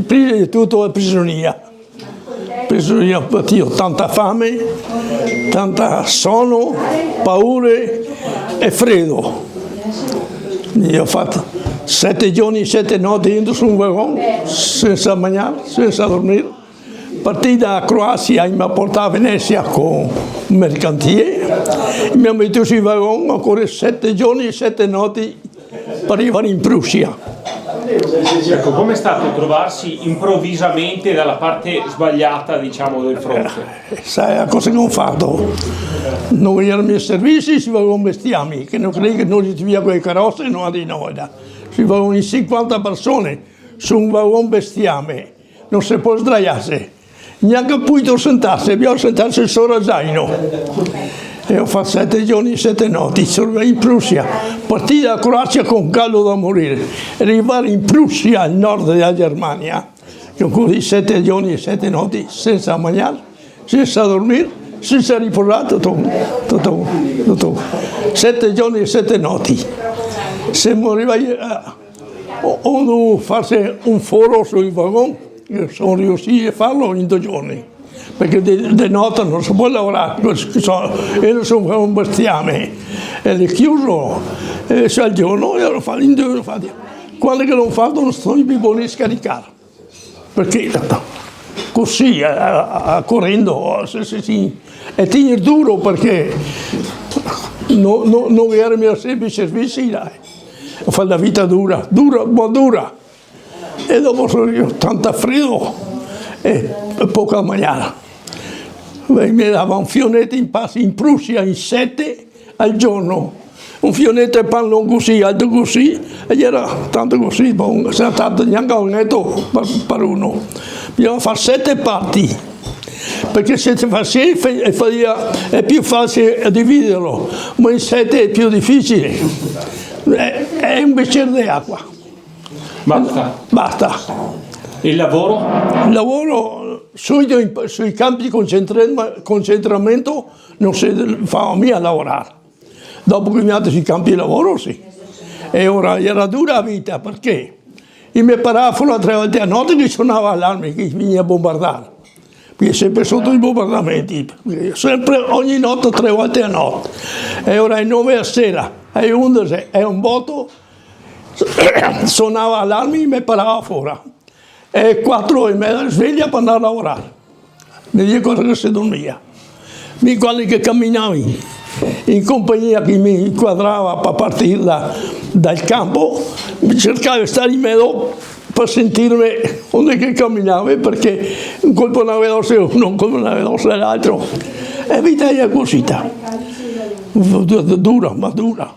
Prima di tutto è prigionia. Prigionia perché io ho tanta fame, tanta sonno, paure e freddo. Io ho fatto 7 giorni e 7 notti dentro su un wagon, senza mangiare, senza dormire. Partì da Croazia e mi ha portato a Venezia con un mercantiere. Mi ha messo sui wagon ancora 7 giorni e 7 notti per arrivare in Prussia. Ecco, com'è stato trovarsi improvvisamente dalla parte sbagliata, diciamo, del fronte? Sai la cosa che ho fatto? Non erano i servizi, si avevano bestiami, che non credo che non si via con le carrozze e non ha di noi. Si avevano in 50 persone su un wagon bestiame, non si può sdraiarsi, neanche potuto sentarsi, abbiamo sentarsi solo a zaino. E ho fatto 7 giorni e 7 notti, sono in Prussia, partì da Croazia con caldo da morire, arrivare in Prussia, al nord della Germania, con così 7 giorni e 7 notti, senza mangiare, senza dormire, senza riposare, tutto. 7 giorni e 7 notti. Siamo arrivati, ho dovuto farsi un foro sul wagon, io sono riuscito a farlo in 2 giorni. Perché di notte non si può lavorare, io sono un bestiame, e l'ho chiuso, e al giorno io l'ho fatto, in 2 l'ho fatto. Quando che l'ho fatto non sto più volendo scaricare, perché così, correndo, sì. E tenere duro perché non era il mio semplice servizio, dai. Ho fatto la vita dura, ma dura. E dopo sono io tanto freddo e poca mangiare. Mi dava un fionetto in Prussia in 7 al giorno, un fionetto e panno così, alto così, e era tanto così, non c'era tanto neanche un netto per uno. Bisogna fare 7 parti, perché se si fa 6 è più facile dividerlo, ma in 7 è più difficile. È un bicchiere di acqua. Basta. Il lavoro? Il lavoro sui campi di concentramento non si fa mai a lavorare. Dopo che mi ha dato sui campi di lavoro, sì. E ora era dura la vita, perché io mi paravo 3 volte a notte che suonava l'allarme che veniva a bombardare. Perché sempre sotto i bombardamenti, sempre ogni notte 3 volte a notte. E ora è 9 a sera, è 11, è un botto, suonava l'allarme e mi parava fuori. E 4 e mezza sveglia per andare a lavorare. Ne dico cosa che si dormia. Mi quelli che camminavi in compagnia che mi inquadrava per partire dal campo, mi cercavo di stare in mezzo per sentirmi onde che camminavi, perché un colpo non vedosse uno, un colpo non vedosse l'altro. E vita è così. Dura, ma dura.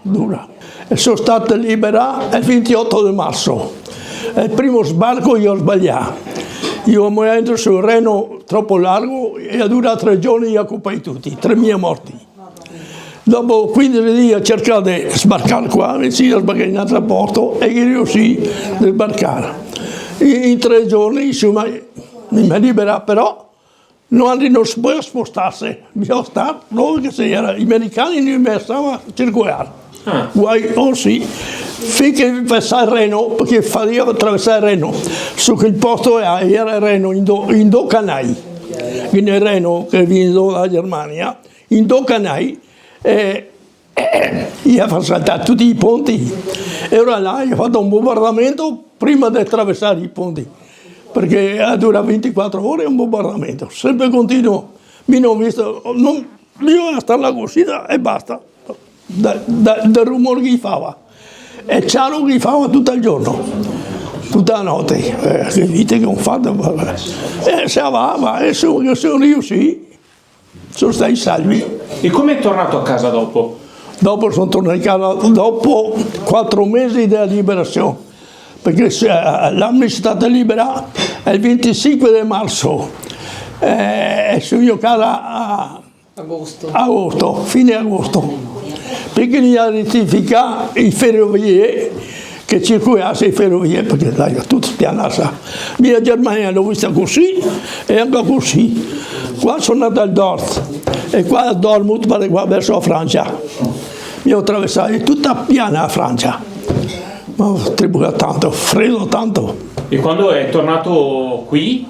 E sono stata libera il 28 di marzo. Il primo sbarco io ho sbagliato. Io mi entro sul Reno troppo largo e ha durato 3 giorni e occupai tutti, 3.000 morti. Dopo 15 giorni ho cercato di sbarcare qua, vicino a sbarcare in un altro porto e riuscì a sbarcare. In 3 giorni insomma mi ha liberato, però non si può spostarsi, bisogna stare dove si era. Gli americani non mi stavano a circolare. Guai, sì, finché passare il Reno, perché falleva attraversare il Reno, su quel posto era il Reno in 2 canali, quindi il Reno che viene dalla Germania, in 2 canali, io ho fatto saltare tutti i ponti, e ora là io ho fatto un bombardamento prima di attraversare i ponti, perché dura 24 ore un bombardamento, sempre continuo, mi non ho visto, bisogna stare là così e basta. Del rumore che fava, e Ciano che fava tutto il giorno, tutta la notte. Che vite che ho fatto, se va, e sono riusciti, sono stati salvi. E come è tornato a casa dopo? Dopo sono tornato a casa dopo 4 mesi della liberazione, perché l'anno è stata liberata il 25 di marzo, e sono io a casa a agosto, fine agosto. Perché mi ha rettificato i ferrovie, che circolasse i ferrovie, perché dai, tutto spianasse. Mia Germania l'ho vista così e anche così. Qua sono andato al nord, e qua a Dortmund, qua verso la Francia. Mi ho attraversato tutta piana la Francia. Ma ho tribulato tanto, freddo tanto. E quando è tornato qui,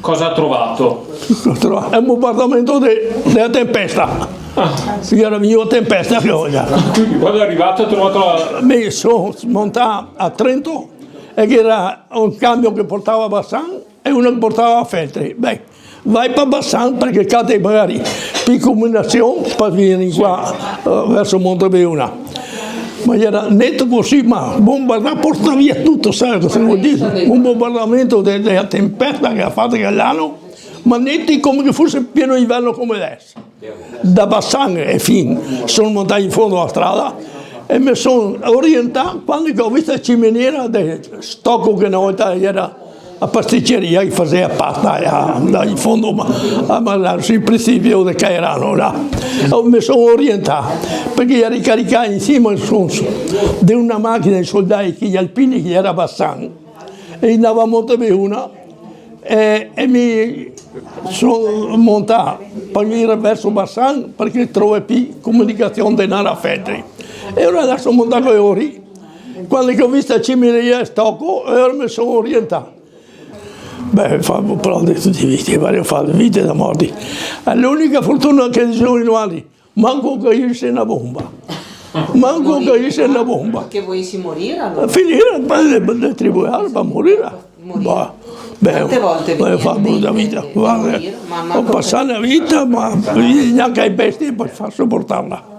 cosa ha trovato? È un bombardamento della tempesta. Era la mia tempesta che ho già. Quindi quando è arrivato ha trovato la... Mi sono montato a Trento e che era un cambio che portava a Bassan e uno che portava a Feltri. Beh, vai per Bassan perché cade magari per combinazione per venire qua verso Montebeuna. Ma era netto così, ma bombardare porta via tutto, sai cosa vuol dire? Un bombardamento della tempesta che ha fatto quell'anno, ma netti come che fosse pieno inverno come adesso. Da Bassan e fin sono montato in fondo alla strada e mi sono orientato quando ho visto la ciminiera del stocco che una volta era la pasticceria che faceva pasta in fondo ma sul principio del Cairano là. Mi sono orientato perché ero ricaricato insieme di una macchina di soldati che gli alpini che era a Bassan e andavo a Montebeuna e mi sono montato per venire verso Bassan perché trovo più comunicazione denaro a Feltri. E ora adesso sono montato a ore, quando ho visto la ciminiera e stocco, e ora mi sono orientato. Beh, fa un po' di vite, ho fatto vite da morti. L'unica fortuna che sono rinnovati, manco cairsi una bomba. Manco cairsi una bomba. Che volessi morire allora? Finire nel tribunale per morire. Quante volte ho fatto brutta vita. Guarda, ho passato la vita, ma neanche ai bestie per far sopportarla.